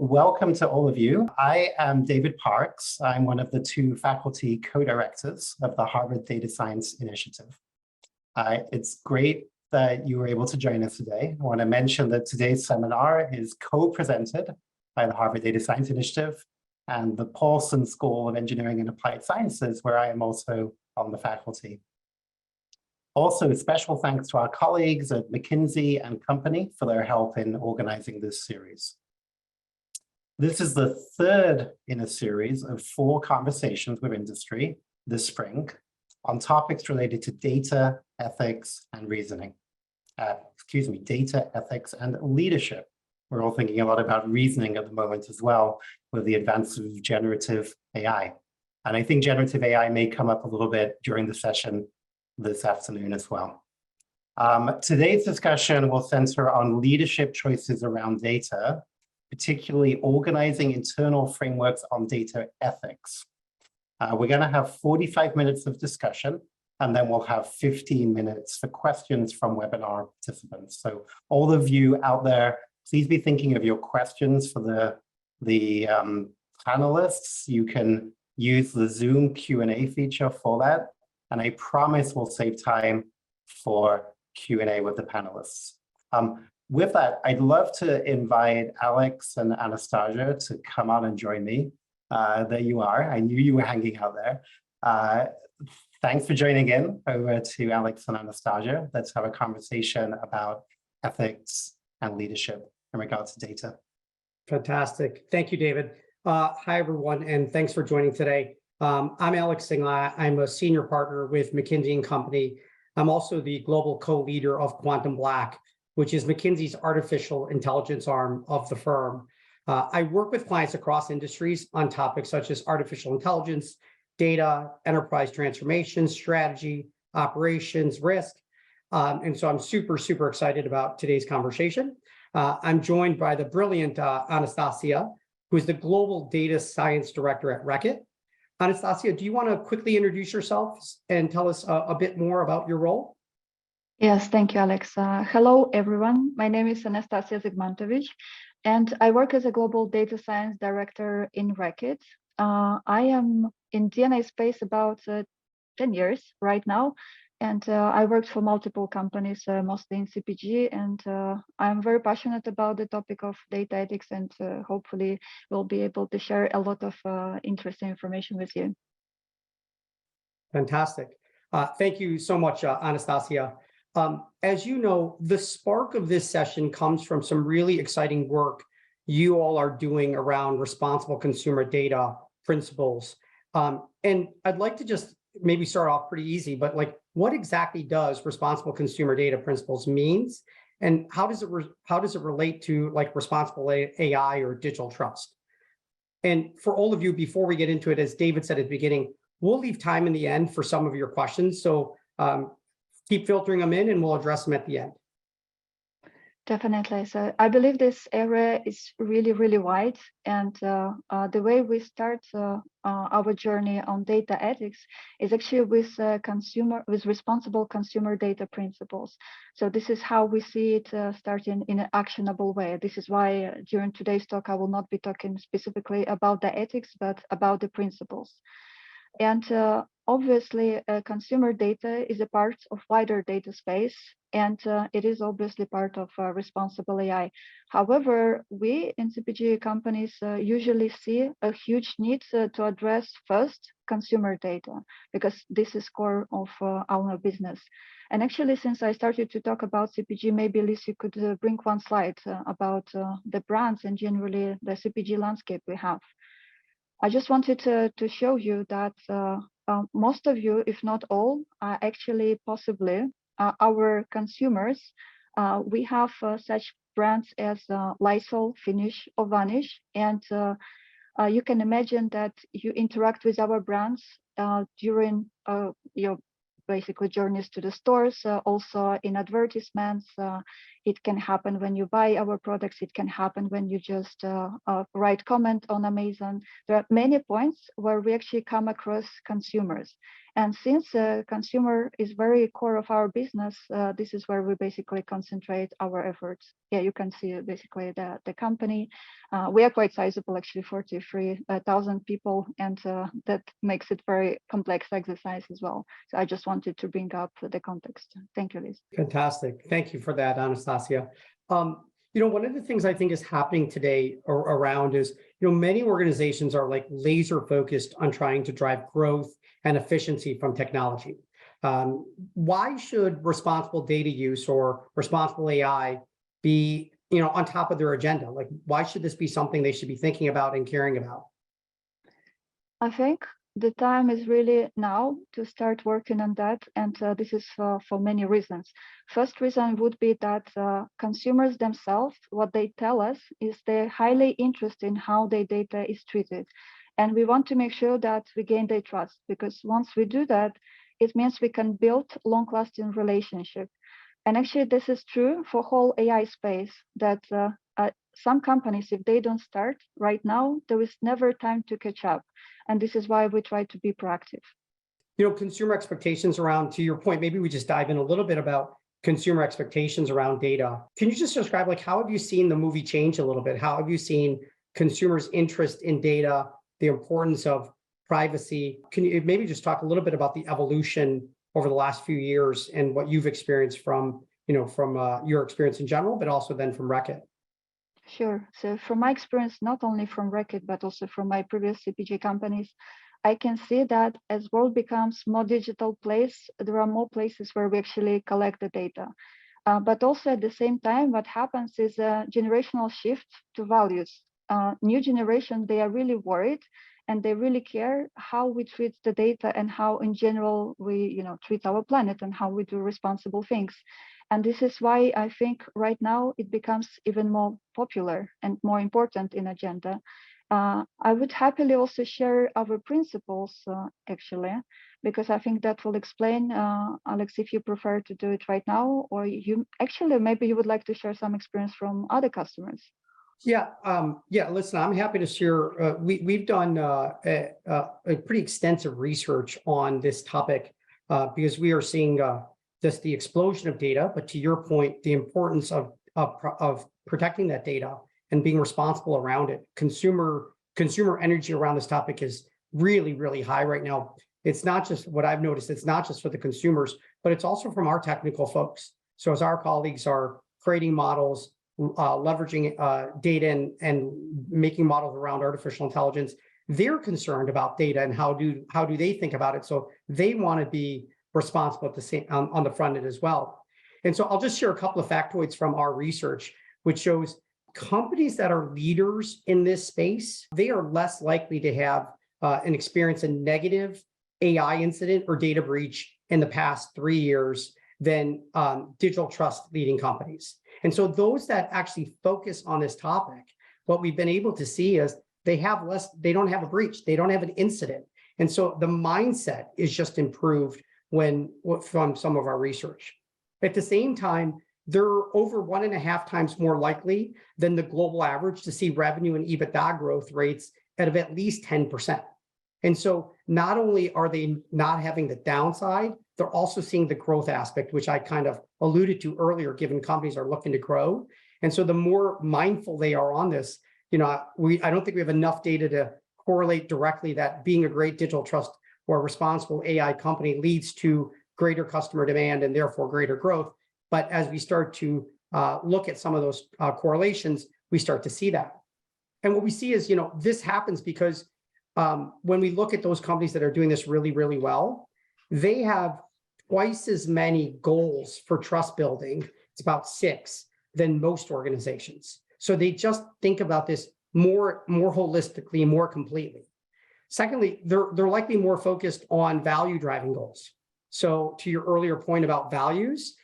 welcome to all of you. I am David Parks. I'm one of the two faculty co-directors of the Harvard Data Science Initiative. It's great that you were able to join us today. I want to mention that today's seminar is co-presented by the Harvard Data Science Initiative and the Paulson School of Engineering and Applied Sciences, where I am also on the faculty. Also, special thanks to our colleagues at McKinsey and Company for their help in organizing this series. This is the third in a series of 4 conversations with industry this spring on topics related to data, ethics, and reasoning. Data, ethics, and leadership. We're all thinking a lot about reasoning at the moment as well with the advance of generative AI. And I think generative AI may come up a little bit during the session this afternoon as well. Today's discussion will center on leadership choices around data, particularly organizing internal frameworks on data ethics. We're going to have 45 minutes of discussion, and then we'll have 15 minutes for questions from webinar participants. So all of you out there, please be thinking of your questions for the panelists. You can use the Zoom Q&A feature for that. And I promise we'll save time for Q&A with the panelists. With that, I'd love to invite Alex and Anastasia to come on and join me. There you are. I knew you were hanging out there. Thanks for joining in. Over to Alex and Anastasia. Let's have a conversation about ethics and leadership in regards to data. Fantastic. Thank you, David. Hi, everyone, and thanks for joining today. I'm Alex Singla. I'm a senior partner with McKinsey and Company. I'm also the global co-leader of QuantumBlack, which is McKinsey's artificial intelligence arm of the firm. I work with clients across industries on topics such as artificial intelligence, data, enterprise transformation, strategy, operations, risk. And so I'm super excited about today's conversation. I'm joined by the brilliant Anastasia, who is the Global Data Science Director at Reckitt. Anastasia, do you want to quickly introduce yourself and tell us a bit more about your role? Yes, thank you, Alex. Hello, everyone. My name is Anastasia Zygmantovich, and I work as a Global Data Science Director in Reckitt. I am in DNA space about 10 years right now, and I worked for multiple companies, mostly in CPG, and I'm very passionate about the topic of data ethics, and hopefully we'll be able to share a lot of interesting information with you. Fantastic. Thank you so much, Anastasia. As you know, the spark of this session comes from some really exciting work you all are doing around responsible consumer data principles. And I'd like to just maybe start off pretty easy, but like, what exactly does responsible consumer data principles means, and how does it relate to like responsible AI or digital trust? And for all of you, before we get into it, as David said at the beginning, we'll leave time in the end for some of your questions. So keep filtering them in and we'll address them at the end. Definitely. So I believe this area is really wide, and the way we start our journey on data ethics is actually with responsible consumer data principles. So this is how we see it starting in an actionable way. This is why during today's talk I will not be talking specifically about the ethics, but about the principles. And obviously, consumer data is a part of wider data space, and it is obviously part of responsible AI. However, we in CPG companies usually see a huge need to address first consumer data, because this is core of our business. And actually, since I started to talk about CPG, maybe Liz, you could bring one slide about the brands and generally the CPG landscape we have. I just wanted to show you that most of you, if not all, are actually possibly our consumers. We have such brands as Lysol, Finish, or Vanish, and you can imagine that you interact with our brands during your basically journeys to the stores, also in advertisements. It can happen when you buy our products. It can happen when you just write comment on Amazon. There are many points where we actually come across consumers. And since consumer is very core of our business, this is where we basically concentrate our efforts. Yeah, you can see basically the company. We are quite sizable, actually, 43,000 people, and that makes it very complex exercise as well. So I just wanted to bring up the context. Thank you, Liz. Fantastic. Thank you for that, Anastasia. One of the things I think is happening today around is, many organizations are like laser focused on trying to drive growth and efficiency from technology. Why should responsible data use or responsible AI be, on top of their agenda? Like, why should this be something they should be thinking about and caring about? I think the time is really now to start working on that, and this is for many reasons. First reason would be that consumers themselves, what they tell us is they're highly interested in how their data is treated. And we want to make sure that we gain their trust, because once we do that, it means we can build long-lasting relationship. And actually, this is true for whole AI space, that some companies, if they don't start right now, there is never time to catch up. And this is why we try to be proactive. Consumer expectations around, to your point, maybe we just dive in a little bit about consumer expectations around data. Can you just describe, like, how have you seen the movie change a little bit? How have you seen consumers' interest in data, the importance of privacy? Can you maybe just talk a little bit about the evolution over the last few years and what you've experienced from your experience in general, but also then from Reckitt? Sure. So from my experience, not only from Reckitt, but also from my previous CPG companies, I can see that as world becomes more digital place, there are more places where we actually collect the data. But also at the same time, what happens is a generational shift to values. New generation, they are really worried and they really care how we treat the data and how in general we treat our planet and how we do responsible things. And this is why I think right now it becomes even more popular and more important in agenda. I would happily also share our principles, actually, because I think that will explain, Alex, if you prefer to do it right now, or maybe you would like to share some experience from other customers. Yeah, listen, I'm happy to share. We've done a pretty extensive research on this topic because we are seeing just the explosion of data, but to your point, the importance of protecting that data and being responsible around it. Consumer energy around this topic is really, really high right now. It's not just what I've noticed, it's not just for the consumers, but it's also from our technical folks. So as our colleagues are creating models, leveraging data and making models around artificial intelligence, they're concerned about data and how do they think about it. So they want to be responsible at the same on the front end as well. And so I'll just share a couple of factoids from our research, which shows companies that are leaders in this space, they are less likely to have an experience a negative AI incident or data breach in the past 3 years than digital trust leading companies. And so those that actually focus on this topic, what we've been able to see is they don't have a breach, they don't have an incident. And so the mindset is just improved from some of our research. At the same time, they're over 1.5 times more likely than the global average to see revenue and EBITDA growth rates at least 10%. And so not only are they not having the downside, they're also seeing the growth aspect, which I kind of alluded to earlier, given companies are looking to grow. And so the more mindful they are on this, I don't think we have enough data to correlate directly that being a great digital trust or responsible AI company leads to greater customer demand and therefore greater growth. But as we start to look at some of those correlations, we start to see that. And what we see is, this happens because when we look at those companies that are doing this really, really well, they have twice as many goals for trust building. It's about 6 than most organizations. So they just think about this more holistically, more completely. Secondly, they're likely more focused on value driving goals. So to your earlier point about values,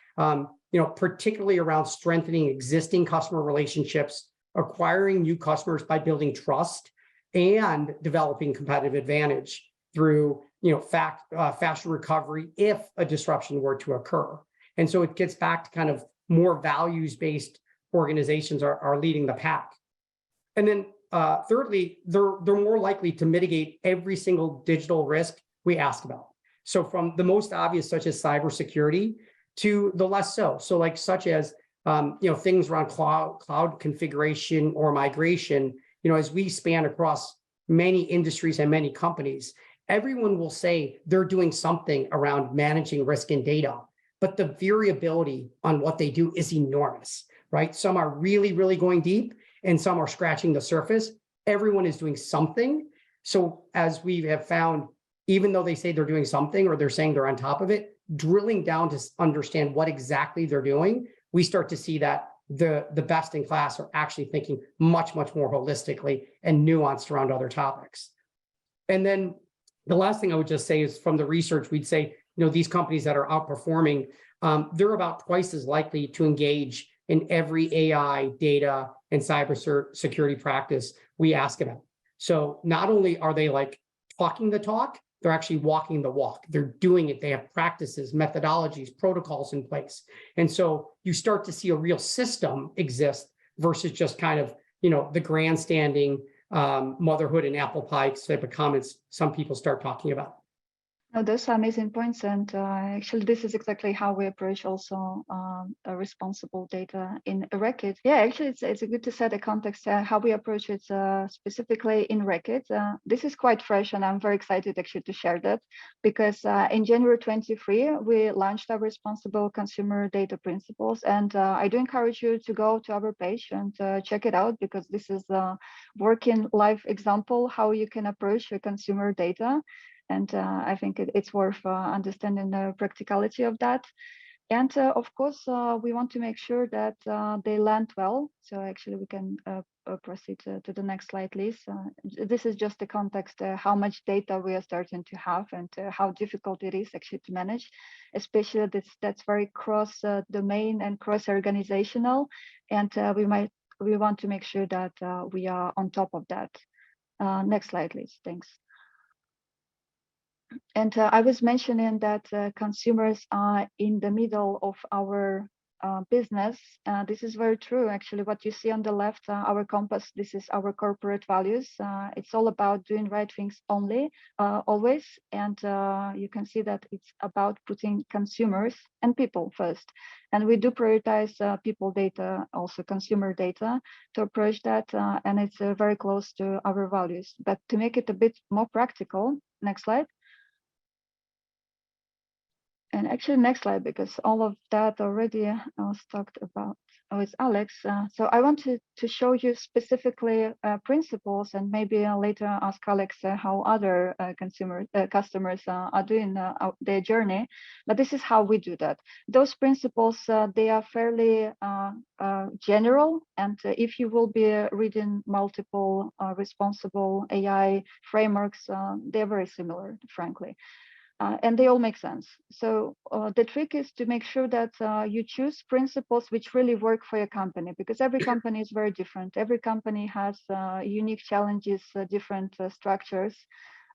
particularly around strengthening existing customer relationships, acquiring new customers by building trust, and developing competitive advantage through faster recovery if a disruption were to occur. And so it gets back to kind of more values-based organizations are leading the pack. And then thirdly, they're more likely to mitigate every single digital risk we ask about. So from the most obvious, such as cybersecurity, to the less so. So like such as things around cloud configuration or migration. As we span across many industries and many companies, everyone will say they're doing something around managing risk and data, but the variability on what they do is enormous, right? Some are really, really going deep, and some are scratching the surface. Everyone is doing something. So as we have found, even though they say they're doing something or they're saying they're on top of it, drilling down to understand what exactly they're doing, we start to see that the best in class are actually thinking much, much more holistically and nuanced around other topics. And then the last thing I would just say is from the research, we'd say, these companies that are outperforming, they're about twice as likely to engage in every AI, data, and cybersecurity practice we ask about. So not only are they like talking the talk, they're actually walking the walk. They're doing it. They have practices, methodologies, protocols in place. And so you start to see a real system exist versus just kind of, the grandstanding motherhood and apple pie type of comments some people start talking about. No, those are amazing points, and actually, this is exactly how we approach also a responsible data in Reckitt. Yeah, actually, it's good to set a context how we approach it specifically in Reckitt. This is quite fresh, and I'm very excited actually to share that because in January 23, we launched our responsible consumer data principles, and I do encourage you to go to our page and check it out because this is a working live example how you can approach your consumer data. And I think it's worth understanding the practicality of that. And of course, we want to make sure that they land well. So actually, we can proceed to the next slide, please. This is just the context, how much data we are starting to have and how difficult it is actually to manage, especially that's very cross-domain and cross-organizational. And we want to make sure that we are on top of that. Next slide, please. Thanks. And I was mentioning that consumers are in the middle of our business. This is very true. Actually, what you see on the left, our compass, this is our corporate values. It's all about doing right things always. And you can see that it's about putting consumers and people first. And we do prioritize people data, also consumer data to approach that. And it's very close to our values. But to make it a bit more practical, next slide. And actually, next slide, because all of that already was talked about with Alex. So I wanted to show you specifically principles and maybe later ask Alex how other customers are doing their journey. But this is how we do that. Those principles, they are fairly general. And if you will be reading multiple responsible AI frameworks, they're very similar, frankly. And they all make sense. So the trick is to make sure that you choose principles which really work for your company, because every company is very different. Every company has unique challenges, different structures.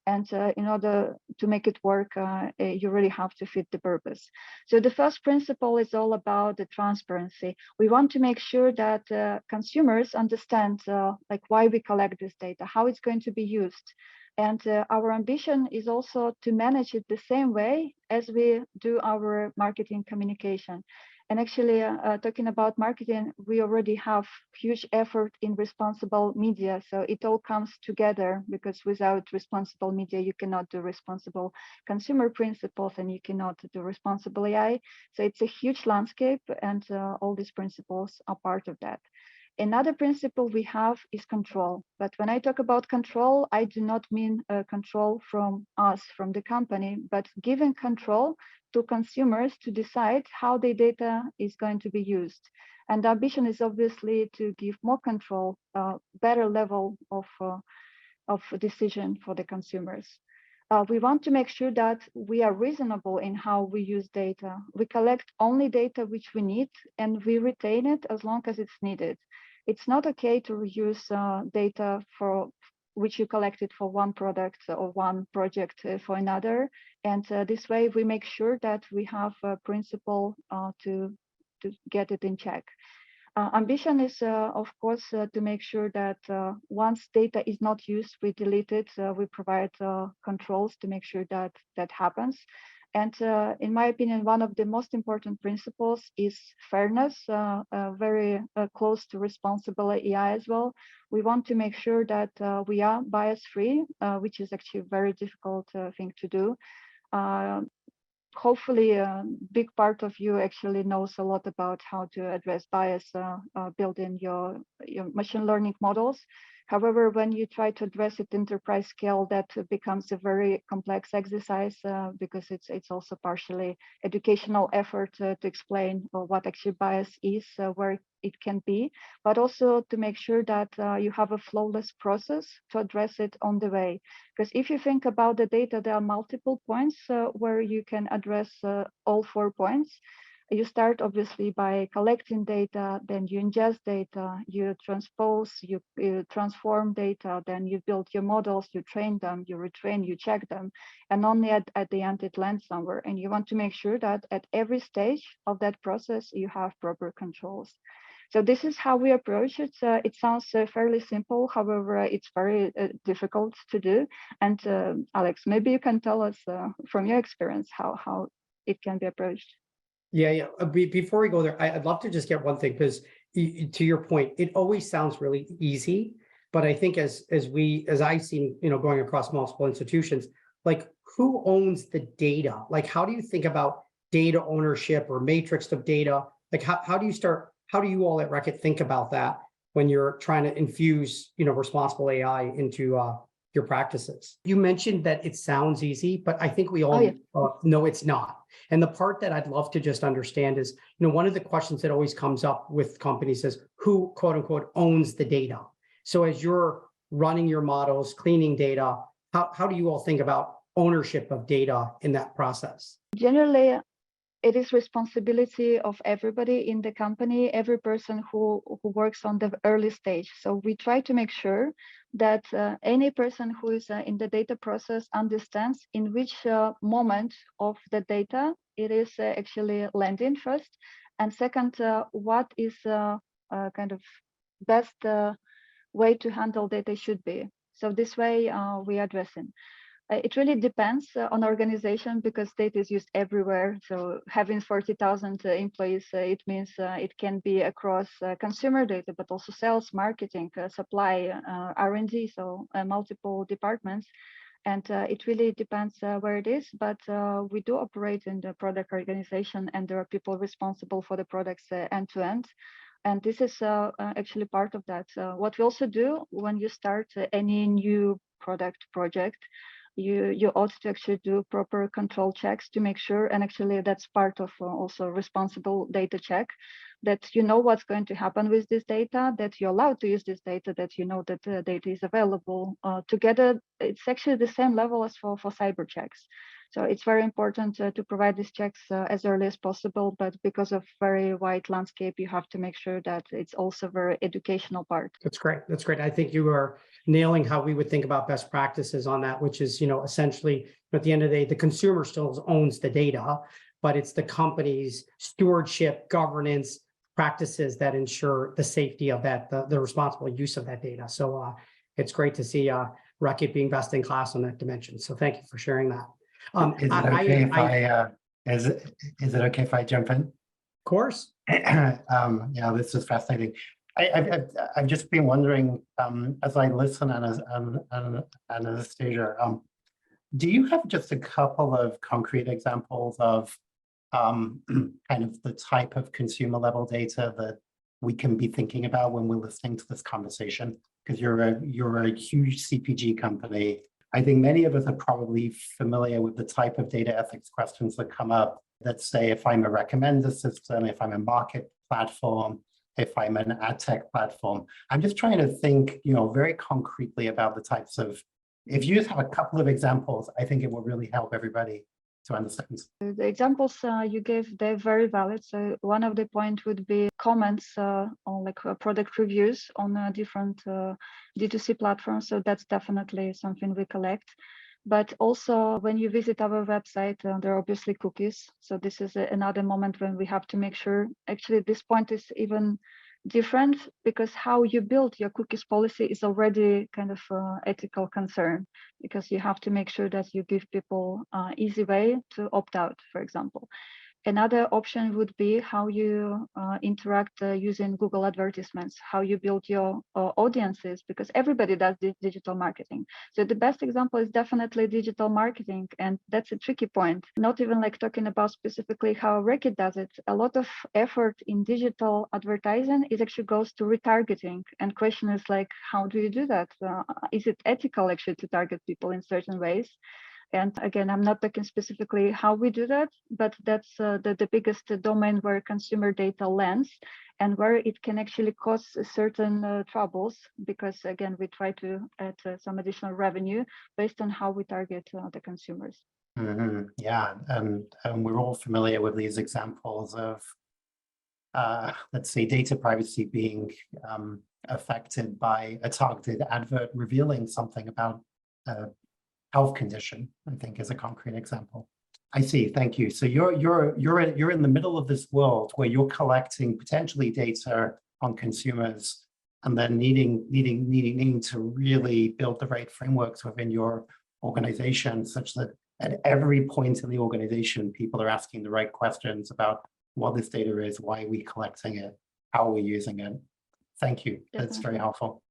And in order to make it work, you really have to fit the purpose. So the first principle is all about the transparency. We want to make sure that consumers understand like why we collect this data, how it's going to be used. And our ambition is also to manage it the same way as we do our marketing communication. And actually, talking about marketing, we already have huge effort in responsible media. So it all comes together because without responsible media, you cannot do responsible consumer principles and you cannot do responsible AI. So it's a huge landscape and all these principles are part of that. Another principle we have is control. But when I talk about control, I do not mean control from us, from the company, but giving control to consumers to decide how their data is going to be used. And the ambition is obviously to give more control, better level of decision for the consumers. We want to make sure that we are reasonable in how we use data. We collect only data which we need and we retain it as long as it's needed. It's not okay to use data for which you collected for one product or one project for another. And this way we make sure that we have a principle to get it in check. Ambition is, of course, to make sure that once data is not used, we delete it. We provide controls to make sure that that happens. And in my opinion, one of the most important principles is fairness, very close to responsible AI as well. We want to make sure that we are bias-free, which is actually a very difficult thing to do. Hopefully a big part of you actually knows a lot about how to address bias built in your machine learning models. However, when you try to address it enterprise scale, that becomes a very complex exercise because it's also partially educational effort to explain what actually bias is, where it can be, but also to make sure that you have a flawless process to address it on the way. Because if you think about the data, there are multiple points where you can address all 4 points. You start obviously by collecting data, then you ingest data, you transpose, you transform data, then you build your models, you train them, you retrain, you check them, and only at the end it lands somewhere. And you want to make sure that at every stage of that process, you have proper controls. So this is how we approach it. It sounds fairly simple, however, it's very difficult to do. And Alex, maybe you can tell us from your experience how it can be approached. Yeah. Before we go there, I'd love to just get one thing, because to your point, it always sounds really easy, but I think as I see, going across multiple institutions, like who owns the data? Like, how do you think about data ownership or matrix of data? Like, how do you all at Reckitt think about that when you're trying to infuse, responsible AI into your practices? You mentioned that it sounds easy, but I think we all know it's not. And the part that I'd love to just understand is, one of the questions that always comes up with companies is who, quote unquote, owns the data. So as you're running your models, cleaning data, how do you all think about ownership of data in that process? Generally, it is responsibility of everybody in the company, every person who works on the early stage. So we try to make sure that any person who is in the data process understands in which moment of the data it is actually landing first, and second, what is kind of best way to handle data should be. So this way we are addressing. It really depends on organization because data is used everywhere. So having 40,000 employees, it means it can be across consumer data, but also sales, marketing, supply, R&D, so multiple departments. And it really depends where it is, but we do operate in the product organization and there are people responsible for the products end to end. And this is actually part of that. What we also do when you start any new product project, you ought to actually do proper control checks to make sure, and actually that's part of also responsible data check, that you know what's going to happen with this data, that you're allowed to use this data, that you know that the data is available. Together, it's actually the same level as for cyber checks. So it's very important to provide these checks as early as possible, but because of very wide landscape, you have to make sure that it's also very educational part. That's great. That's great. I think you are nailing how we would think about best practices on that, which is, essentially at the end of the day, the consumer still owns the data, but it's the company's stewardship, governance practices that ensure the safety of that, the responsible use of that data. So it's great to see Reckitt being best in class on that dimension. So thank you for sharing that. Is it okay if I jump in? Of course. Yeah, this is fascinating. I've just been wondering, as I listen, Anastasia, do you have just a couple of concrete examples of kind of the type of consumer level data that we can be thinking about when we're listening to this conversation? Because you're a huge CPG company. I think many of us are probably familiar with the type of data ethics questions that come up that say, if I'm a recommender system, if I'm a market platform, if I'm an ad tech platform. I'm just trying to think, very concretely about the types of, if you just have a couple of examples, I think it will really help everybody to understand. The examples you gave, they're very valid. So one of the points would be comments on like product reviews on different D2C platforms. So that's definitely something we collect. But also when you visit our website, there are obviously cookies. So this is another moment when we have to make sure, actually this point is even different because how you build your cookies policy is already kind of ethical concern, because you have to make sure that you give people easy way to opt out, for example. Another option would be how you interact using Google advertisements, how you build your audiences, because everybody does this digital marketing. So the best example is definitely digital marketing, and that's a tricky point. Not even like talking about specifically how Reckitt does it. A lot of effort in digital advertising is actually goes to retargeting, and question is like, how do you do that? Is it ethical actually to target people in certain ways? And again, I'm not talking specifically how we do that, but that's the biggest domain where consumer data lands and where it can actually cause certain troubles, because again, we try to add some additional revenue based on how we target the consumers. Yeah, and we're all familiar with these examples of, let's say, data privacy being affected by a targeted advert revealing something about health condition, I think, is a concrete example. I see. Thank you. So you're in the middle of this world where you're collecting potentially data on consumers, and then needing to really build the right frameworks within your organization, such that at every point in the organization, people are asking the right questions about what this data is, why are we collecting it, how are we using it. Thank you. That's very helpful.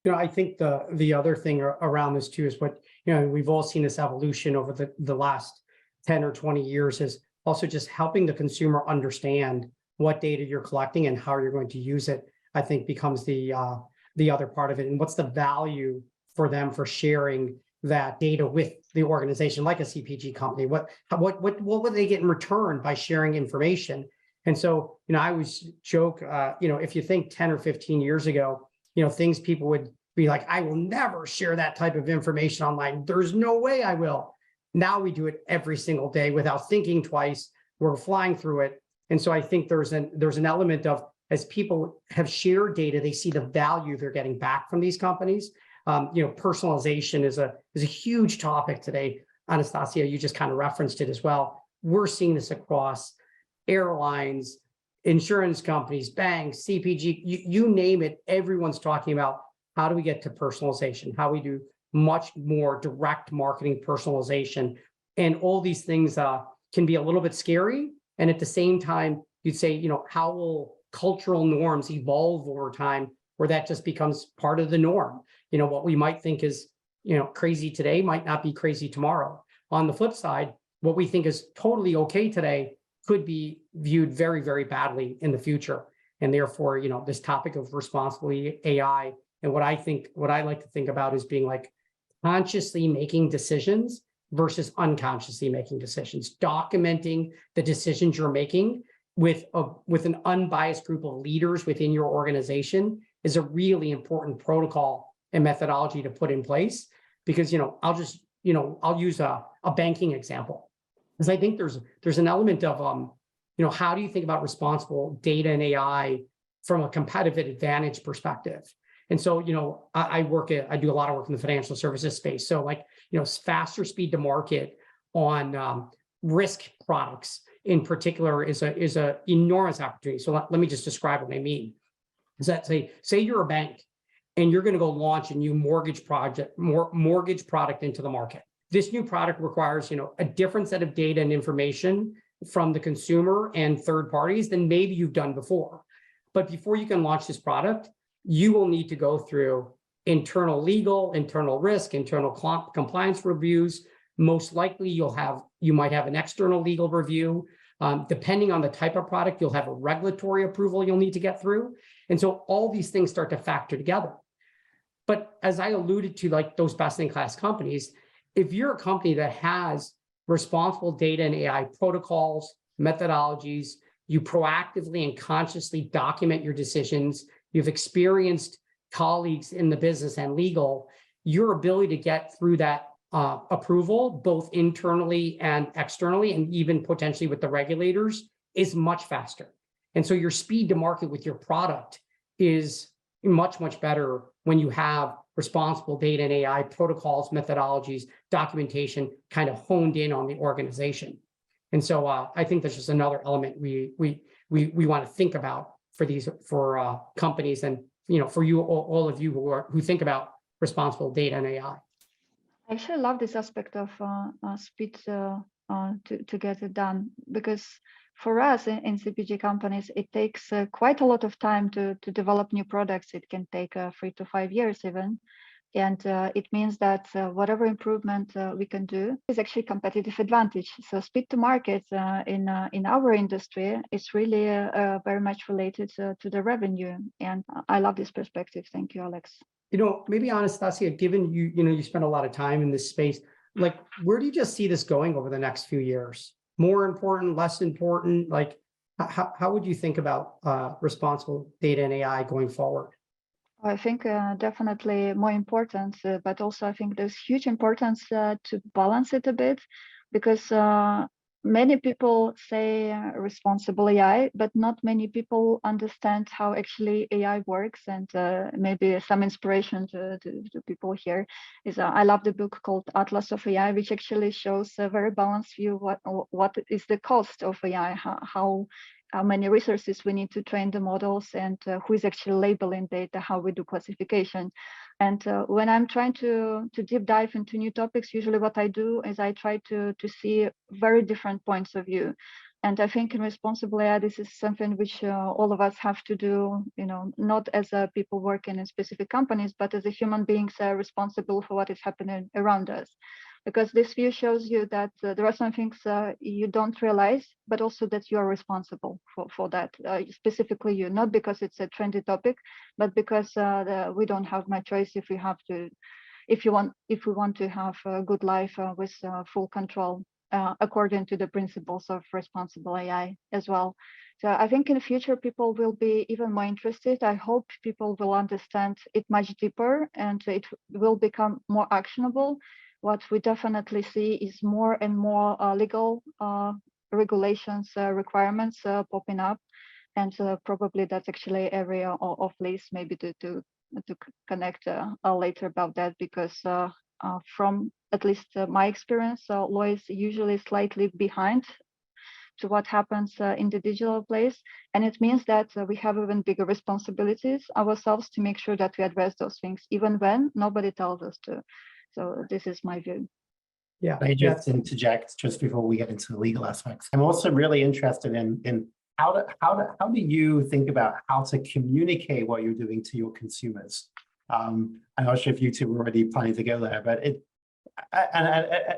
I think the other thing around this too is what, we've all seen this evolution over the last 10 or 20 years is also just helping the consumer understand what data you're collecting and how you're going to use it, I think becomes the other part of it. And what's the value for them for sharing that data with the organization, like a CPG company? What would they get in return by sharing information? And so, I always joke, if you think 10 or 15 years ago, things people would be like, I will never share that type of information online. There's no way I will. Now we do it every single day without thinking twice. We're flying through it. And so I think there's an element of, as people have shared data, they see the value they're getting back from these companies. Personalization is a huge topic today. Anastasia, you just kind of referenced it as well. We're seeing this across airlines, insurance companies, banks, CPG, you name it. Everyone's talking about how do we get to personalization, how we do much more direct marketing personalization. And all these things can be a little bit scary. And at the same time, you'd say, how will cultural norms evolve over time where that just becomes part of the norm? What we might think is, crazy today might not be crazy tomorrow. On the flip side, what we think is totally okay today could be viewed very, very badly in the future. And therefore, this topic of responsible AI, and what I like to think about is being like consciously making decisions versus unconsciously making decisions, documenting the decisions you're making with an unbiased group of leaders within your organization is a really important protocol and methodology to put in place. Because, I'll use a banking example. Because I think there's an element of, how do you think about responsible data and AI from a competitive advantage perspective? And so, I do a lot of work in the financial services space. So faster speed to market on risk products in particular is a enormous opportunity. So let me just describe what I mean. Is that say you're a bank and you're going to go launch a new mortgage product into the market. This new product requires, a different set of data and information from the consumer and third parties than maybe you've done before. But before you can launch this product, you will need to go through internal legal, internal risk, internal compliance reviews. Most likely you might have an external legal review. Depending on the type of product, you'll have a regulatory approval you'll need to get through. And so all these things start to factor together. But as I alluded to, like those best-in-class companies, if you're a company that has responsible data and AI protocols, methodologies, you proactively and consciously document your decisions, you've experienced colleagues in the business and legal, your ability to get through that approval, both internally and externally, and even potentially with the regulators, is much faster. And so your speed to market with your product is much, much better when you have responsible data and AI protocols, methodologies, documentation kind of honed in on the organization. And so I think that's just another element we want to think about for companies, and for you, all of you who think about responsible data and AI. I actually love this aspect of speed to get it done, because for us in CPG companies, it takes quite a lot of time to develop new products. It can take 3 to 5 years even. And it means that whatever improvement we can do is actually competitive advantage. So speed to market in our industry is really very much related to the revenue. And I love this perspective. Thank you, Alex. Maybe Anastasia, given you spend a lot of time in this space, like, where do you just see this going over the next few years? More important, less important? Like, how would you think about responsible data and AI going forward? I think definitely more important, but also I think there's huge importance to balance it a bit, because many people say responsible AI, but not many people understand how actually AI works. And maybe some inspiration to people here is I love the book called Atlas of AI, which actually shows a very balanced view what is the cost of AI, how many resources we need to train the models, and who is actually labeling data, how we do classification. And when I'm trying to deep dive into new topics, usually what I do is I try to see very different points of view. And I think in responsible AI, this is something which all of us have to do, not as people working in specific companies, but as a human beings responsible for what is happening around us. Because this view shows you that there are some things you don't realize, but also that you are responsible for that, specifically you, not because it's a trendy topic, but because we don't have much choice if we want to have a good life with full control, according to the principles of responsible AI as well. So I think in the future, people will be even more interested. I hope people will understand it much deeper, and it will become more actionable. What we definitely see is more and more legal regulations, requirements popping up, and probably that's actually area of Liz, maybe to connect later about that, because from at least my experience, law is usually slightly behind to what happens in the digital place, and it means that we have even bigger responsibilities ourselves to make sure that we address those things, even when nobody tells us to. So this is my view. Yeah. I just interject just before we get into the legal aspects. I'm also really interested in how do you think about how to communicate what you're doing to your consumers? I'm not sure if you two were already planning to go there, but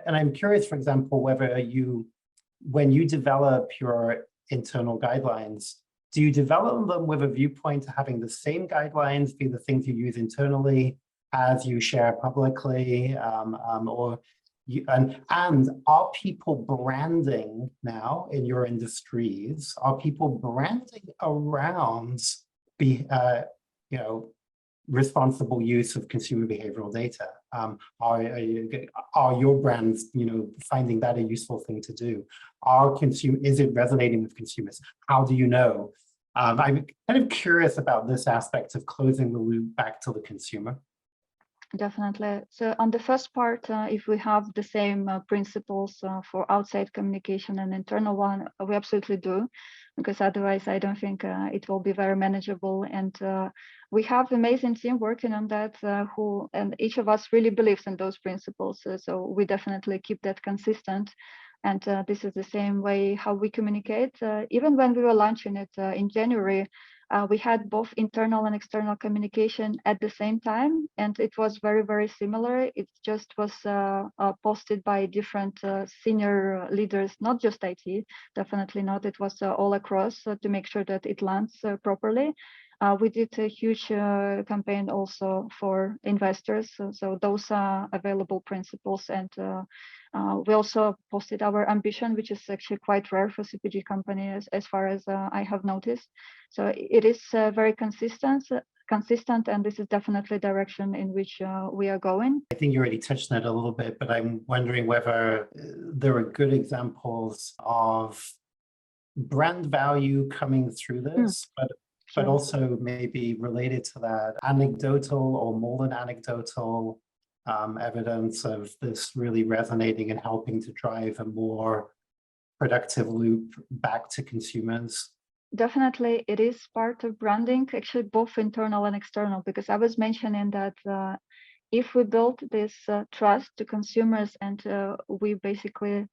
I'm curious, for example, whether when you develop your internal guidelines, do you develop them with a viewpoint to having the same guidelines be the things you use internally as you share publicly, and are people branding now in your industries? Are people branding around responsible use of consumer behavioral data? Are your brands finding that a useful thing to do? Is it resonating with consumers? How do you know? I'm kind of curious about this aspect of closing the loop back to the consumer. Definitely. So on the first part, if we have the same principles for outside communication and internal one, we absolutely do, because otherwise I don't think it will be very manageable. And we have an amazing team working on that, and each of us really believes in those principles. So we definitely keep that consistent. And this is the same way how we communicate. Even when we were launching it in January, we had both internal and external communication at the same time, and it was very, very similar. It just was posted by different senior leaders, not just IT, definitely not. It was all across to make sure that it lands properly. We did a huge campaign also for investors. So those are available principles. And we also posted our ambition, which is actually quite rare for CPG companies, as far as I have noticed. So it is very consistent. consistent, and this is definitely direction in which we are going. I think you already touched on it a little bit, but I'm wondering whether there are good examples of brand value coming through this, but also maybe related to that, anecdotal or more than anecdotal evidence of this really resonating and helping to drive a more productive loop back to consumers. Definitely, it is part of branding, actually both internal and external, because I was mentioning that if we build this trust to consumers and we basically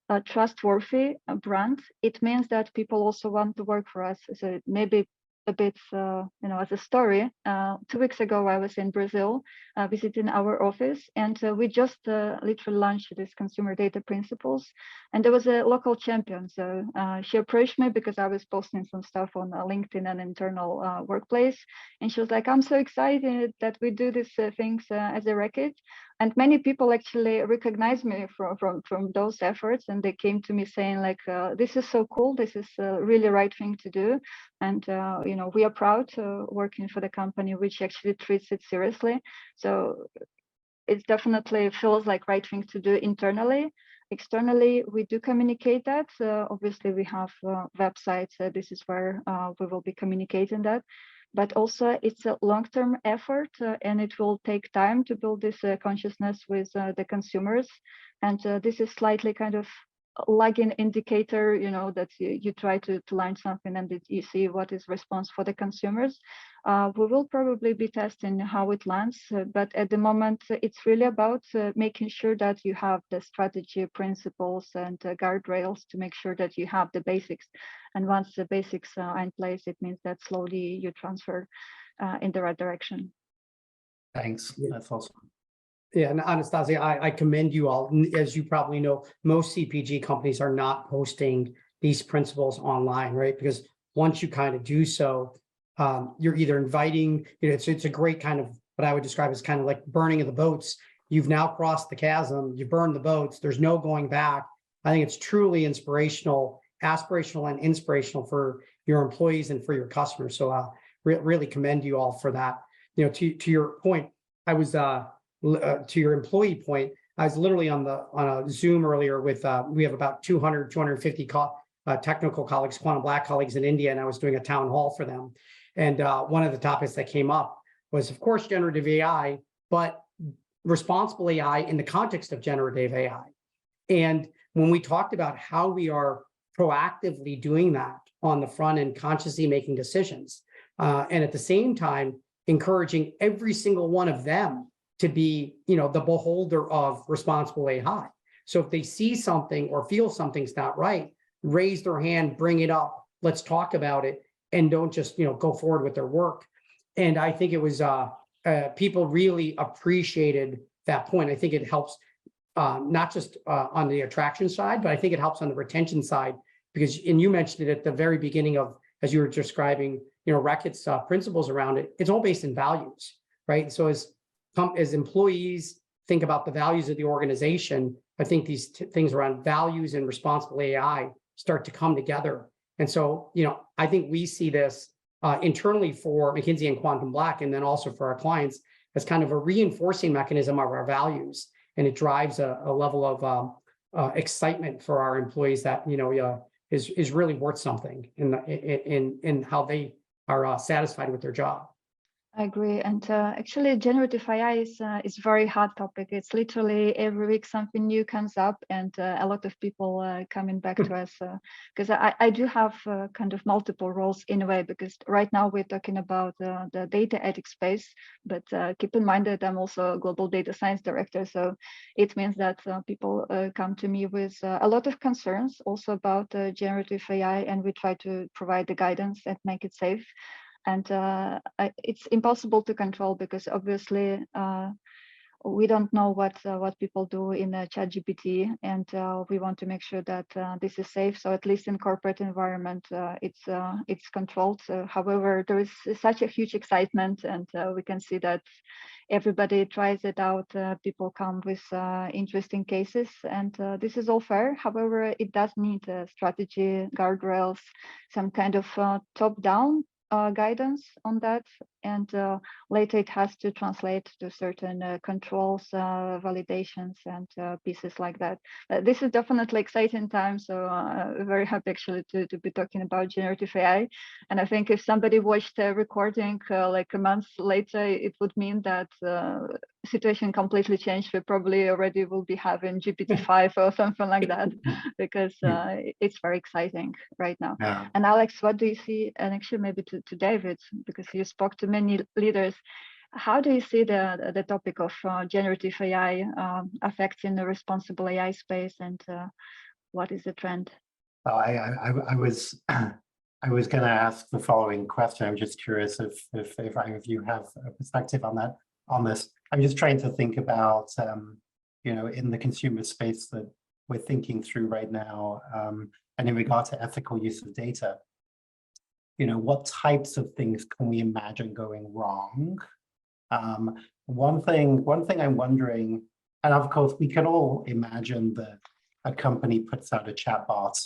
a trustworthy brand, it means that people also want to work for us. So maybe a bit, as a story, 2 weeks ago, I was in Brazil visiting our office, and we just literally launched this consumer data principles. And there was a local champion. So she approached me because I was posting some stuff on LinkedIn and internal workplace. And she was like, I'm so excited that we do these things as a Reckitt. And many people actually recognize me from those efforts, and they came to me saying like, this is so cool, this is really right thing to do. And we are proud working for the company which actually treats it seriously. So it definitely feels like right thing to do internally. Externally, we do communicate that. Obviously, we have websites. This is where we will be communicating that. But also, it's a long-term effort, and it will take time to build this consciousness with the consumers. And this is slightly kind of lagging indicator, that you try to launch something and that you see what is response for the consumers. We will probably be testing how it lands, but at the moment it's really about making sure that you have the strategy principles and guardrails to make sure that you have the basics. And once the basics are in place, it means that slowly you transfer in the right direction. Thanks, that's awesome. Yeah, and Anastasia, I commend you all. As you probably know, most CPG companies are not posting these principles online, right? Because once you kind of do so, you're either inviting, it's a great kind of what I would describe as kind of like burning of the boats. You've now crossed the chasm, you burned the boats, there's no going back. I think it's truly inspirational, aspirational and inspirational for your employees and for your customers. So really commend you all for that. To your point, I was to your employee point, I was literally on a Zoom earlier with, we have about 200, 250 technical colleagues, QuantumBlack colleagues in India, and I was doing a town hall for them. And one of the topics that came up was, of course, generative AI, but responsible AI in the context of generative AI. And when we talked about how we are proactively doing that on the front end, consciously making decisions, and at the same time, encouraging every single one of them to be, the beholder of responsible AI. So if they see something or feel something's not right, raise their hand, bring it up, let's talk about it, and don't just, go forward with their work. And I think it was, people really appreciated that point. I think it helps not just on the attraction side, but I think it helps on the retention side, because, and you mentioned it at the very beginning of, as you were describing, Reckitt's principles around it, it's all based in values, right? So as employees think about the values of the organization, I think these things around values and responsible AI start to come together. And so, I think we see this internally for McKinsey and QuantumBlack, and then also for our clients as kind of a reinforcing mechanism of our values. And it drives a level of excitement for our employees that, is really worth something in how they are satisfied with their job. I agree. And actually, generative AI is a very hot topic. It's literally every week something new comes up, and a lot of people coming back to us. Because I do have kind of multiple roles in a way, because right now we're talking about the data ethics space, but keep in mind that I'm also a global data science director. So it means that people come to me with a lot of concerns also about generative AI, and we try to provide the guidance and make it safe. And it's impossible to control, because obviously we don't know what people do in ChatGPT, and we want to make sure that this is safe. So at least in corporate environment, it's controlled. However, there is such a huge excitement, and we can see that everybody tries it out. People come with interesting cases, and this is all fair. However, it does need strategy, guardrails, some kind of top-down guidance on that, and later it has to translate to certain controls, validations, and pieces like that. This is definitely exciting time, so very happy actually to be talking about generative AI. And I think if somebody watched a recording like a month later, it would mean that situation completely changed. We probably already will be having GPT-5 or something like that, because it's very exciting right now. Yeah. And Alex, what do you see? And actually maybe to David, because you spoke to many leaders, how do you see the topic of generative AI affecting the responsible AI space, and what is the trend? Well, I was I was going to ask the following question. I'm just curious if either of you have a perspective on this. I'm just trying to think about in the consumer space that we're thinking through right now, and in regard to ethical use of data. What types of things can we imagine going wrong? One thing I'm wondering, and of course we can all imagine that a company puts out a chatbot.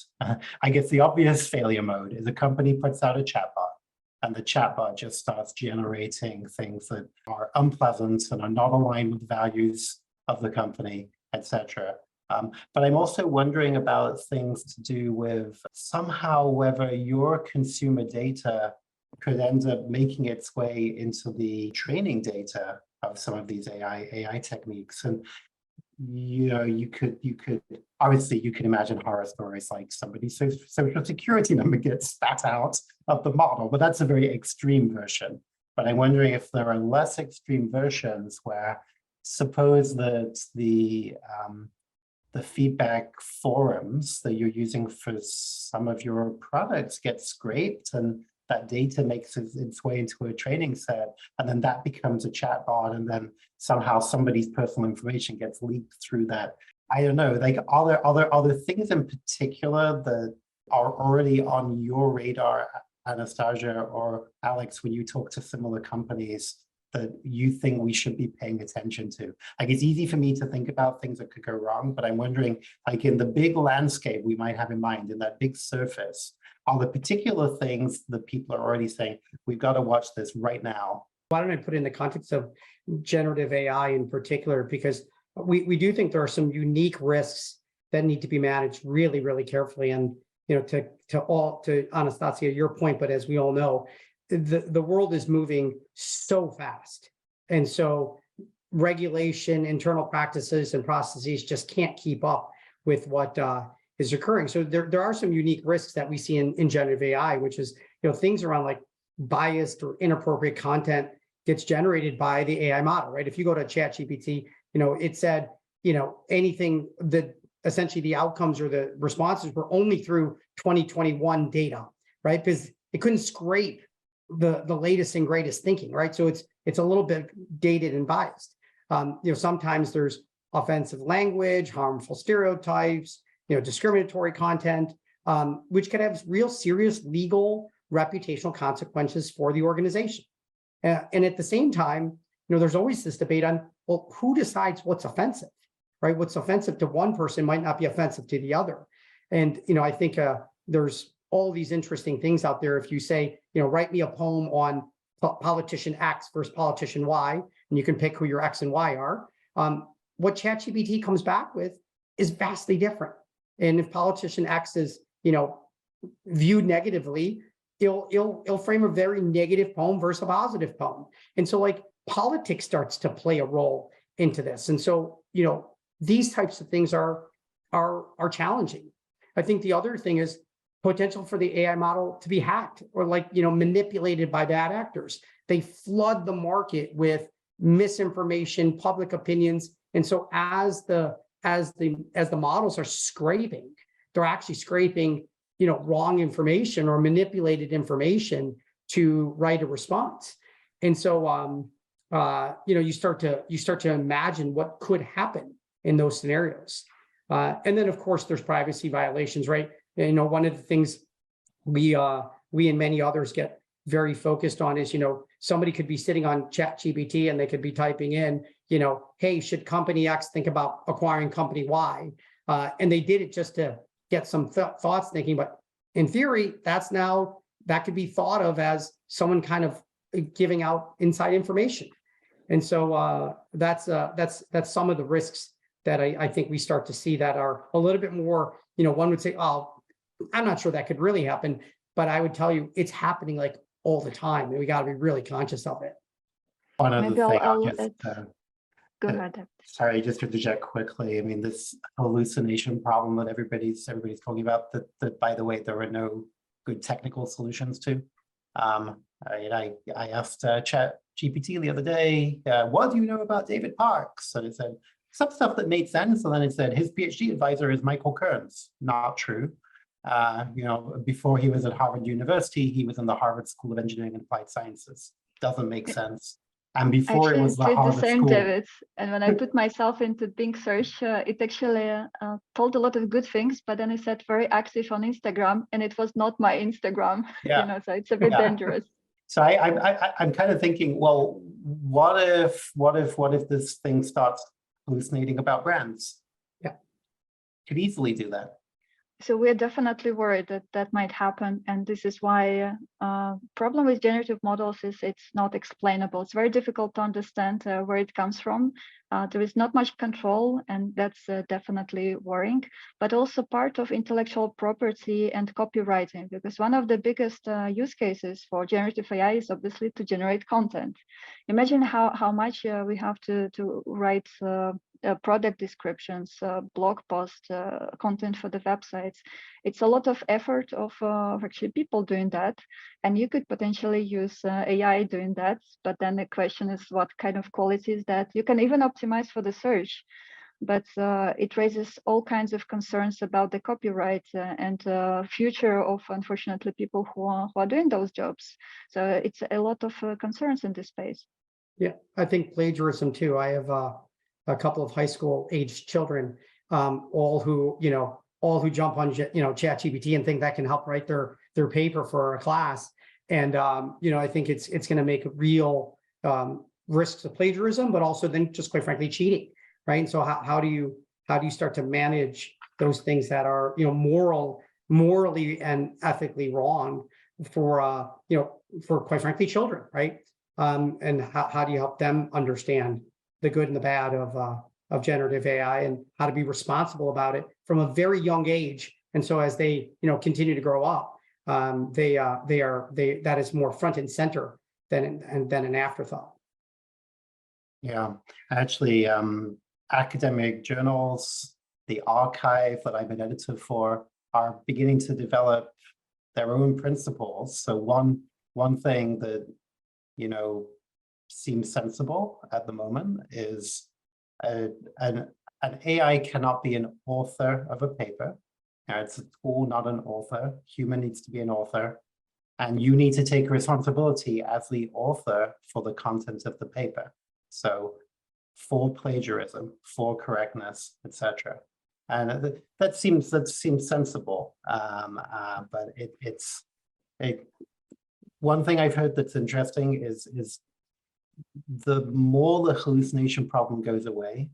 I guess the obvious failure mode is a company puts out a chatbot, and the chatbot just starts generating things that are unpleasant and are not aligned with the values of the company, etc. But I'm also wondering about things to do with somehow whether your consumer data could end up making its way into the training data of some of these AI techniques. And you could obviously you can imagine horror stories like somebody's social security number gets spat out of the model, but that's a very extreme version. But I'm wondering if there are less extreme versions where suppose that the feedback forums that you're using for some of your products get scraped, and that data makes its way into a training set, and then that becomes a chatbot, and then somehow somebody's personal information gets leaked through that. I don't know, like are there things in particular that are already on your radar, Anastasia or Alex, when you talk to similar companies that you think we should be paying attention to? Like, it's easy for me to think about things that could go wrong, but I'm wondering, like in the big landscape we might have in mind, in that big surface, are the particular things that people are already saying, we've got to watch this right now? Why don't I put in the context of generative AI in particular, because we do think there are some unique risks that need to be managed really, really carefully. And to Anastasia, your point, but as we all know, the world is moving so fast. And so regulation, internal practices and processes just can't keep up with what is occurring. So there are some unique risks that we see in generative AI, which is, things around like biased or inappropriate content gets generated by the AI model, right? If you go to ChatGPT, it said, anything that essentially the outcomes or the responses were only through 2021 data, right? Because it couldn't scrape the latest and greatest thinking, right? So it's a little bit dated and biased. Sometimes there's offensive language, harmful stereotypes, discriminatory content, which can have real serious legal reputational consequences for the organization. And at the same time, there's always this debate on, well, who decides what's offensive, right? What's offensive to one person might not be offensive to the other. And, I think there's all these interesting things out there. If you say, write me a poem on politician X versus politician Y, and you can pick who your X and Y are, what ChatGPT comes back with is vastly different. And if politician X is, viewed negatively, it'll frame a very negative poem versus a positive poem. And so like politics starts to play a role into this. And so, these types of things are challenging. I think the other thing is potential for the AI model to be hacked or manipulated by bad actors. They flood the market with misinformation, public opinions. And so as the models are scraping, they're actually scraping, wrong information or manipulated information to write a response. And so, you start to imagine what could happen in those scenarios. And then of course there's privacy violations, right? One of the things we and many others get very focused on is, somebody could be sitting on ChatGPT and they could be typing in, hey, should company X think about acquiring company Y? And they did it just to get some thoughts thinking, but in theory, that's now that could be thought of as someone kind of giving out inside information. And so that's some of the risks that I think we start to see that are a little bit more, one would say, oh, I'm not sure that could really happen, but I would tell you it's happening like all the time, and we got to be really conscious of it. One other Maybe thing, I'll go ahead. Sorry, just to interject quickly. I mean, this hallucination problem that everybody's talking about, that by the way, there are no good technical solutions to. I asked ChatGPT the other day, what do you know about David Parks? And it said some stuff that made sense. And then it said his PhD advisor is Michael Kearns. Not true. Before he was at Harvard University, he was in the Harvard School of Engineering and Applied Sciences. Doesn't make sense. And before Actually, it was the did Harvard the same, School. David. And when I put myself into Bing search, it actually told a lot of good things, but then it said very active on Instagram, and it was not my Instagram. Yeah. So it's a bit dangerous. So I'm kind of thinking, well, what if this thing starts hallucinating about brands? Yeah, could easily do that. So we're definitely worried that that might happen, and this is why problem with generative models is it's not explainable. It's very difficult to understand where it comes from. There is not much control, and that's definitely worrying, but also part of intellectual property and copywriting, because one of the biggest use cases for generative AI is obviously to generate content. Imagine how much we have to write product descriptions, blog post, content for the websites. It's a lot of effort of actually people doing that, and you could potentially use AI doing that. But then the question is, what kind of quality is that? You can even optimize for the search, but it raises all kinds of concerns about the copyright and future of, unfortunately, people who are doing those jobs. So it's a lot of concerns in this space. Yeah, I think plagiarism too. I have a couple of high school aged children, all who jump on ChatGPT and think that can help write their paper for a class. And I think it's going to make real risks of plagiarism, but also then just quite frankly cheating, right? And so how do you start to manage those things that are morally and ethically wrong for quite frankly children, right? And how do you help them understand the good and the bad of generative AI and how to be responsible about it from a very young age. And so as they continue to grow up, that is more front and center than an afterthought. Yeah, actually, academic journals, the archive that I'm an editor for, are beginning to develop their own principles. So one thing that seems sensible at the moment is an AI cannot be an author of a paper. It's a tool, not an author. Human needs to be an author. And you need to take responsibility as the author for the content of the paper. So for plagiarism, for correctness, etc. And that seems sensible. But one thing I've heard that's interesting is the more the hallucination problem goes away,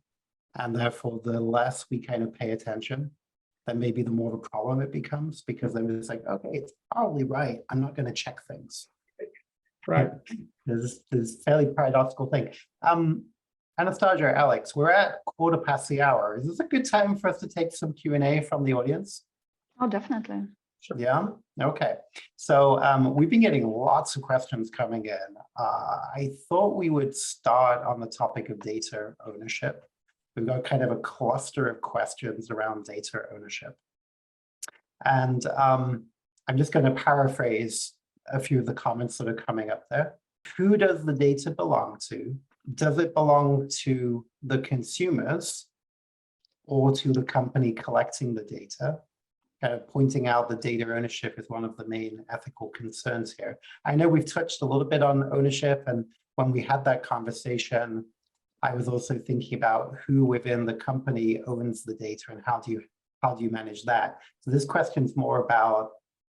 and therefore the less we kind of pay attention, then maybe the more of a problem it becomes, because then it's like, okay, it's probably right. I'm not going to check things. Right. There's fairly paradoxical thing. Anastasia or Alex, we're at 1/4 the hour. Is this a good time for us to take some Q&A from the audience? Oh, definitely. Sure. Yeah. Okay. So we've been getting lots of questions coming in. I thought we would start on the topic of data ownership. We've got kind of a cluster of questions around data ownership. And I'm just going to paraphrase a few of the comments that are coming up there. Who does the data belong to? Does it belong to the consumers or to the company collecting the data? Kind of pointing out that data ownership is one of the main ethical concerns here. I know we've touched a little bit on ownership, and when we had that conversation, I was also thinking about who within the company owns the data and how do you manage that? So this question is more about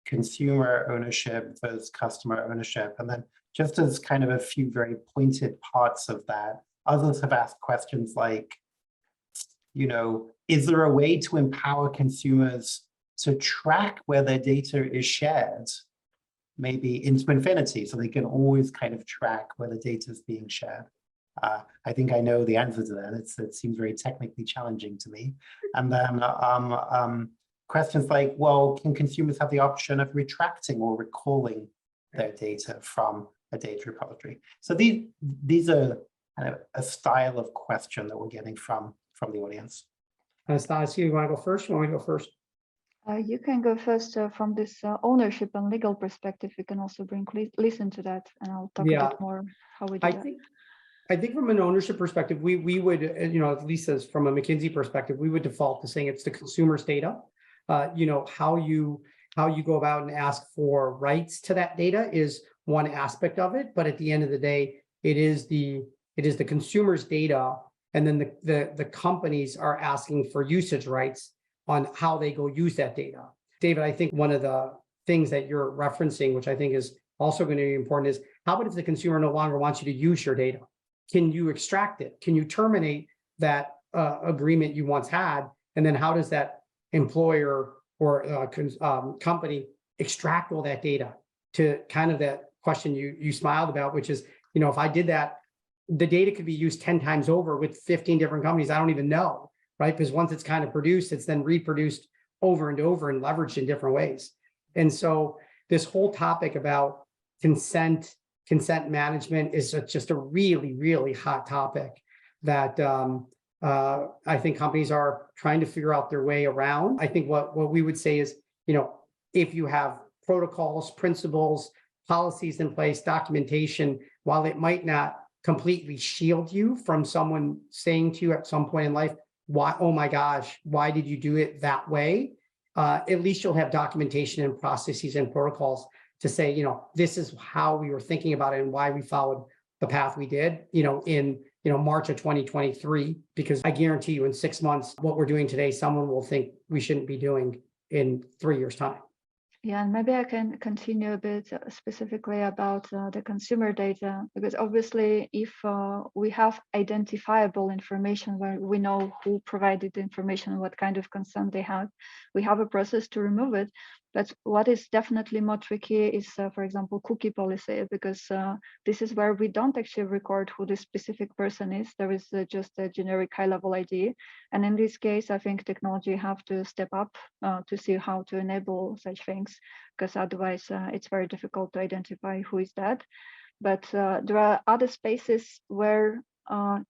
consumer ownership versus customer ownership. And then just as kind of a few very pointed parts of that, others have asked questions like, is there a way to empower consumers to track where their data is shared maybe into infinity, so they can always kind of track where the data is being shared. I think I know the answer to that. It seems very technically challenging to me. And then questions like, well, can consumers have the option of retracting or recalling their data from a data repository? So these are kind of a style of question that we're getting from the audience. Anastasia, you want to go first? You want me to go first? You can go first from this ownership and legal perspective. We can also listen to that, and I'll talk a bit more how we do that. I think from an ownership perspective, we would, at least as from a McKinsey perspective, we would default to saying it's the consumer's data. How you go about and ask for rights to that data is one aspect of it, but at the end of the day, it is the consumer's data, and then the companies are asking for usage rights on how they go use that data. David, I think one of the things that you're referencing, which I think is also going to be important, is how about if the consumer no longer wants you to use your data? Can you extract it? Can you terminate that agreement you once had? And then how does that employer or company extract all that data? To kind of that question you smiled about, which is, if I did that, the data could be used 10 times over with 15 different companies. I don't even know, right? Because once it's kind of produced, it's then reproduced over and over and leveraged in different ways. And so this whole topic about consent management is just a really, really hot topic that I think companies are trying to figure out their way around. I think what we would say is, if you have protocols, principles, policies in place, documentation, while it might not completely shield you from someone saying to you at some point in life, why, oh my gosh, why did you do it that way? At least you'll have documentation and processes and protocols to say, this is how we were thinking about it and why we followed the path we did, in March of 2023, because I guarantee you in 6 months, what we're doing today, someone will think we shouldn't be doing in 3 years' time. Yeah, and maybe I can continue a bit specifically about the consumer data, because obviously if we have identifiable information where we know who provided the information, what kind of consent they have, we have a process to remove it. But what is definitely more tricky is, for example, cookie policy, because this is where we don't actually record who the specific person is. There is just a generic high-level ID. And in this case, I think technology have to step up to see how to enable such things, because otherwise it's very difficult to identify who is that. But there are other spaces where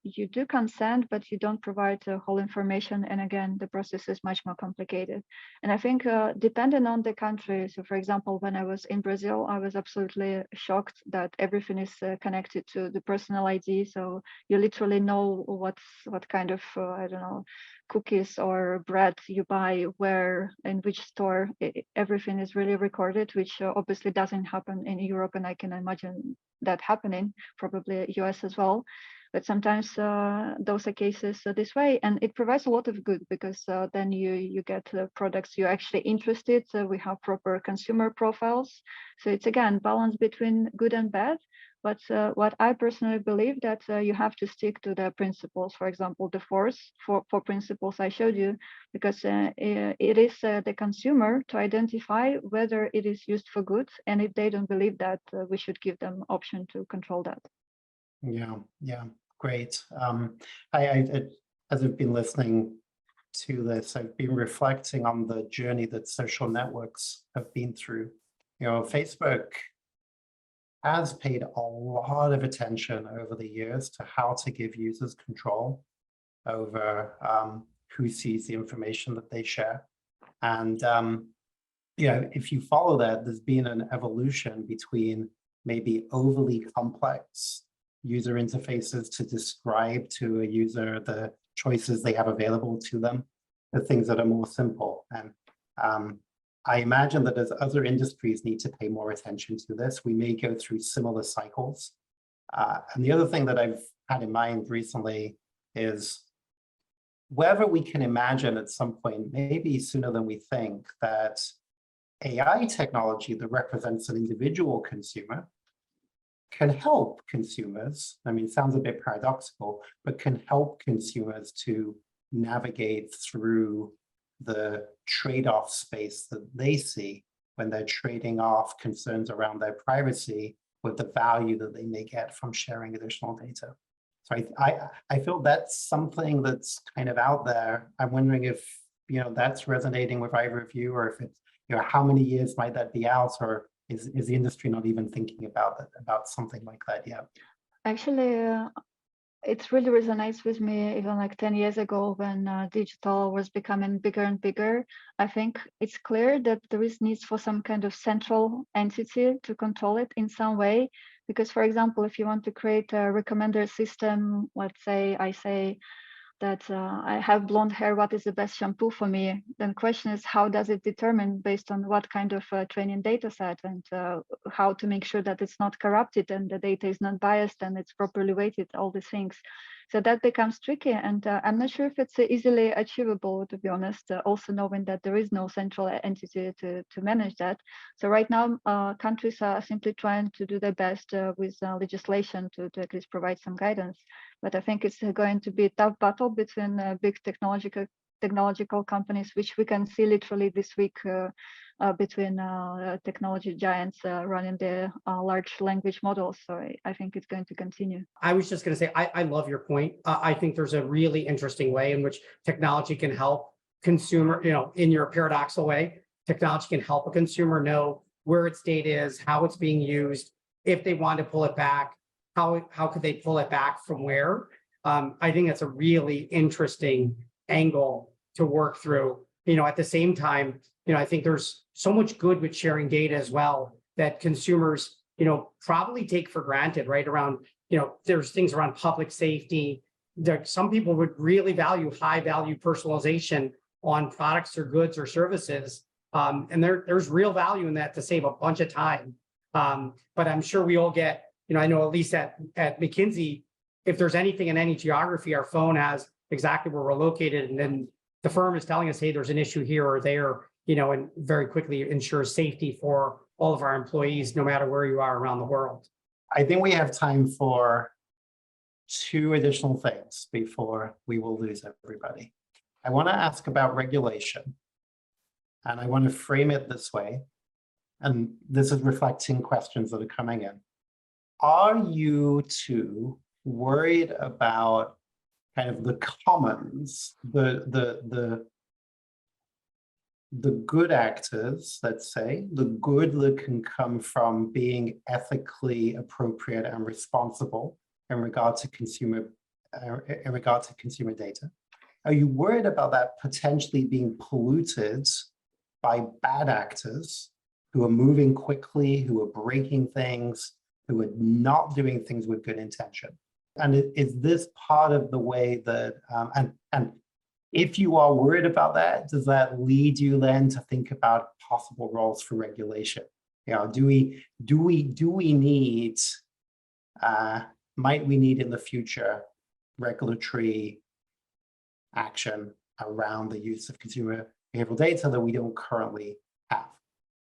you do consent, but you don't provide the whole information. And again, the process is much more complicated. And I think depending on the country, so for example, when I was in Brazil, I was absolutely shocked that everything is connected to the personal ID. So you literally know what kind of, cookies or bread you buy, where, in which store. Everything is really recorded, which obviously doesn't happen in Europe. And I can imagine that happening, probably US as well. But sometimes those are cases this way, and it provides a lot of good, because then you get products you're actually interested. So we have proper consumer profiles. So it's again balance between good and bad. But what I personally believe that you have to stick to the principles. For example, the four principles I showed you, because it is the consumer to identify whether it is used for good, and if they don't believe that, we should give them option to control that. Yeah, great. As I've been listening to this, I've been reflecting on the journey that social networks have been through. Facebook has paid a lot of attention over the years to how to give users control over who sees the information that they share. And if you follow that, there's been an evolution between maybe overly complex user interfaces to describe to a user the choices they have available to them, the things that are more simple. And I imagine that as other industries need to pay more attention to this, we may go through similar cycles. And the other thing that I've had in mind recently is whether we can imagine at some point, maybe sooner than we think, that AI technology that represents an individual consumer can help consumers. I mean, it sounds a bit paradoxical, but can help consumers to navigate through the trade-off space that they see when they're trading off concerns around their privacy with the value that they may get from sharing additional data. So I feel that's something that's kind of out there. I'm wondering if, that's resonating with either of you, or if it's, how many years might that be out, or is the industry not even thinking about something like that yet? Actually, it really resonates with me even like 10 years ago when digital was becoming bigger and bigger. I think it's clear that there is needs for some kind of central entity to control it in some way. Because, for example, if you want to create a recommender system, let's say I say that I have blonde hair, what is the best shampoo for me? Then the question is, how does it determine based on what kind of training data set, and how to make sure that it's not corrupted and the data is not biased and it's properly weighted, all these things. So that becomes tricky, and I'm not sure if it's easily achievable, to be honest, also knowing that there is no central entity to manage that. So right now, countries are simply trying to do their best with legislation to at least provide some guidance. But I think it's going to be a tough battle between big technological companies, which we can see literally this week between technology giants running their large language models. So I think it's going to continue. I was just going to say, I love your point. I think there's a really interesting way in which technology can help consumer, in your paradoxical way, technology can help a consumer know where its data is, how it's being used, if they want to pull it back, how could they pull it back from where? I think that's a really interesting angle to work through. At the same time, I think there's so much good with sharing data as well that consumers, probably take for granted, right? Around, there's things around public safety. Some people would really value high value personalization on products or goods or services. And there's real value in that to save a bunch of time. But I'm sure we all get, I know at least at McKinsey, if there's anything in any geography, our phone has exactly where we're located. And then the firm is telling us, hey, there's an issue here or there, and very quickly ensures safety for all of our employees, no matter where you are around the world. I think we have time for 2 additional things before we will lose everybody. I want to ask about regulation, and I want to frame it this way. And this is reflecting questions that are coming in. Are you two worried about kind of the commons, the good actors, let's say, the good that can come from being ethically appropriate and responsible in regard to consumer data? Are you worried about that potentially being polluted by bad actors who are moving quickly, who are breaking things, who are not doing things with good intention? And is this part of the way that, and if you are worried about that, does that lead you then to think about possible roles for regulation? Do we need, might we need in the future regulatory action around the use of consumer behavioral data that we don't currently have?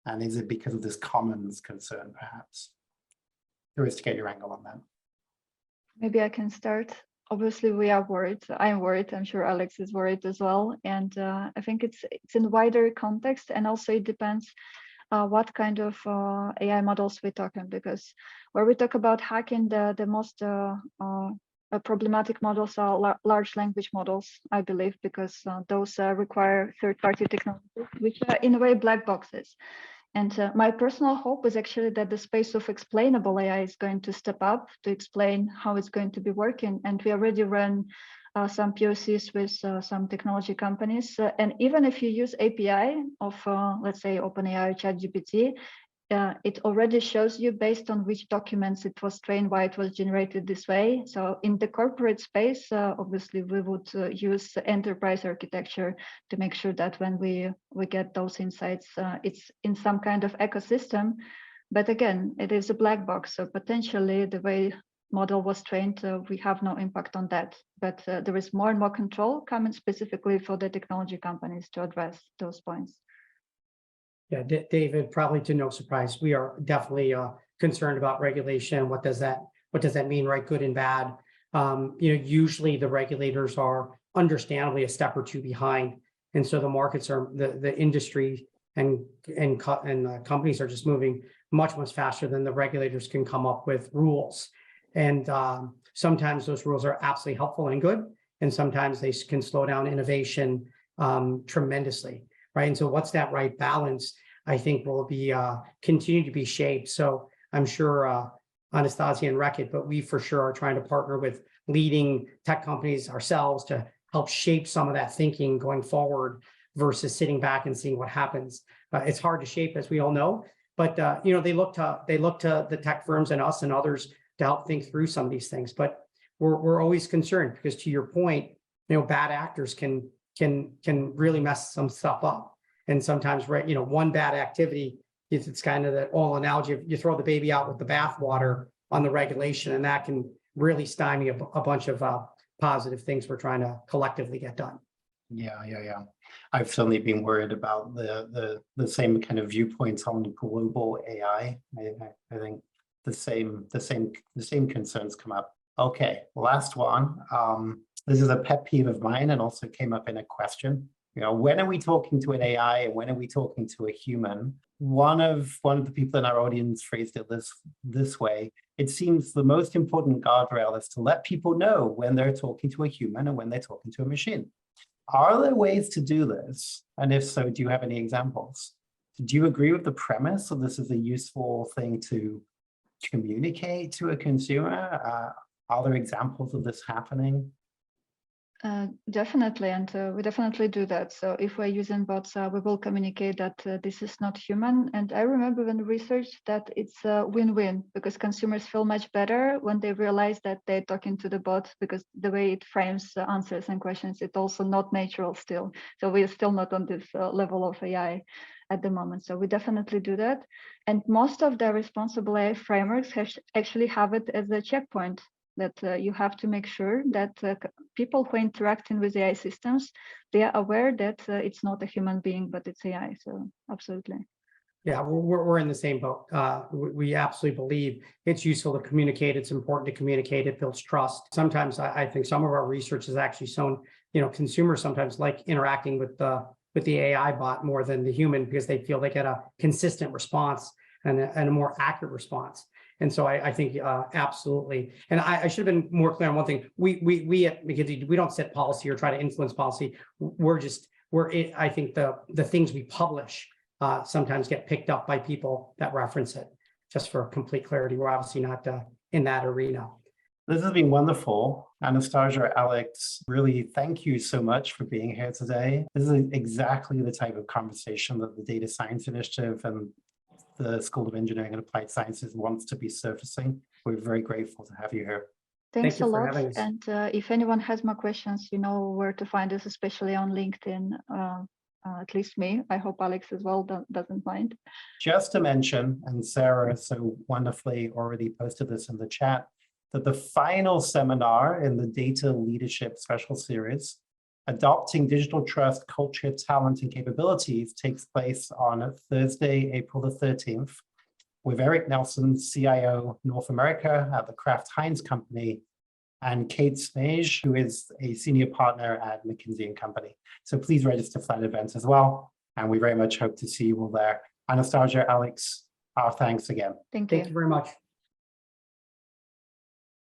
And is it because of this commons concern, perhaps? Curious to get your angle on that. Maybe I can start. Obviously, we are worried. I'm worried. I'm sure Alex is worried as well. And I think it's in wider context, and also it depends what kind of AI models we're talking. Because where we talk about hacking, the most problematic models are large language models, I believe, because those require third-party technologies, which are in a way black boxes. And my personal hope is actually that the space of explainable AI is going to step up to explain how it's going to be working. And we already run some POCs with some technology companies. And even if you use API of, let's say, OpenAI or ChatGPT, it already shows you based on which documents it was trained, why it was generated this way. So in the corporate space, obviously we would use enterprise architecture to make sure that when we get those insights, it's in some kind of ecosystem. But again, it is a black box. So potentially the way model was trained, we have no impact on that. But there is more and more control coming specifically for the technology companies to address those points. Yeah, David, probably to no surprise, we are definitely concerned about regulation. What does that mean, right? Good and bad. Usually the regulators are understandably a step or two behind, and so the markets are the industry companies are just moving much faster than the regulators can come up with rules. And sometimes those rules are absolutely helpful and good, and sometimes they can slow down innovation tremendously, right? And so what's that right balance, I think, will be continue to be shaped. So I'm sure Anastasia and Reckitt, but we for sure are trying to partner with leading tech companies ourselves to help shape some of that thinking going forward versus sitting back and seeing what happens. It's hard to shape, as we all know, but they look to the tech firms and us and others to help think through some of these things. But we're always concerned because, to your point, bad actors can really mess some stuff up. And sometimes, right, one bad activity, it's kind of the old analogy of you throw the baby out with the bathwater on the regulation, and that can really stymie a bunch of positive things we're trying to collectively get done. Yeah. I've certainly been worried about the same kind of viewpoints on global AI. I think the same concerns come up. Okay, last one. This is a pet peeve of mine and also came up in a question. When are we talking to an AI and when are we talking to a human? One of the people in our audience phrased it this way. It seems the most important guardrail is to let people know when they're talking to a human and when they're talking to a machine. Are there ways to do this? And if so, do you have any examples? Do you agree with the premise of this is a useful thing to communicate to a consumer? Are there examples of this happening? Definitely, and we definitely do that. So if we're using bots, we will communicate that this is not human. And I remember when researched that it's a win-win because consumers feel much better when they realize that they're talking to the bot, because the way it frames answers and questions, it's also not natural still. So we're still not on this level of AI at the moment. So we definitely do that. And most of the responsible AI frameworks actually have it as a checkpoint, that you have to make sure that people who are interacting with AI systems, they are aware that it's not a human being, but it's AI. So absolutely. Yeah, we're in the same boat. We absolutely believe it's useful to communicate. It's important to communicate. It builds trust. Sometimes I think some of our research has actually shown, consumers sometimes like interacting with the AI bot more than the human because they feel they get a consistent response and a more accurate response. And so I think absolutely. And I should have been more clear on one thing. We at McKinsey, we don't set policy or try to influence policy. I think the things we publish sometimes get picked up by people that reference it. Just for complete clarity, we're obviously not in that arena. This has been wonderful. Anastasia, Alex, really thank you so much for being here today. This is exactly the type of conversation that the Data Science Initiative and the School of Engineering and Applied Sciences wants to be surfacing. We're very grateful to have you here. Thanks a lot. And if anyone has more questions, you know where to find us, especially on LinkedIn. At least me. I hope Alex as well doesn't mind. Just to mention, and Sarah so wonderfully already posted this in the chat, that the final seminar in the Data Leadership Special Series, Adopting Digital Trust, Culture, Talent, and Capabilities, takes place on Thursday, April the 13th, with Eric Nelson, CIO North America at the Kraft Heinz Company, and Kate Smage, who is a senior partner at McKinsey & Company. So please register for that event as well. And we very much hope to see you all there. Anastasia, Alex, our thanks again. Thank you. Thank you very much.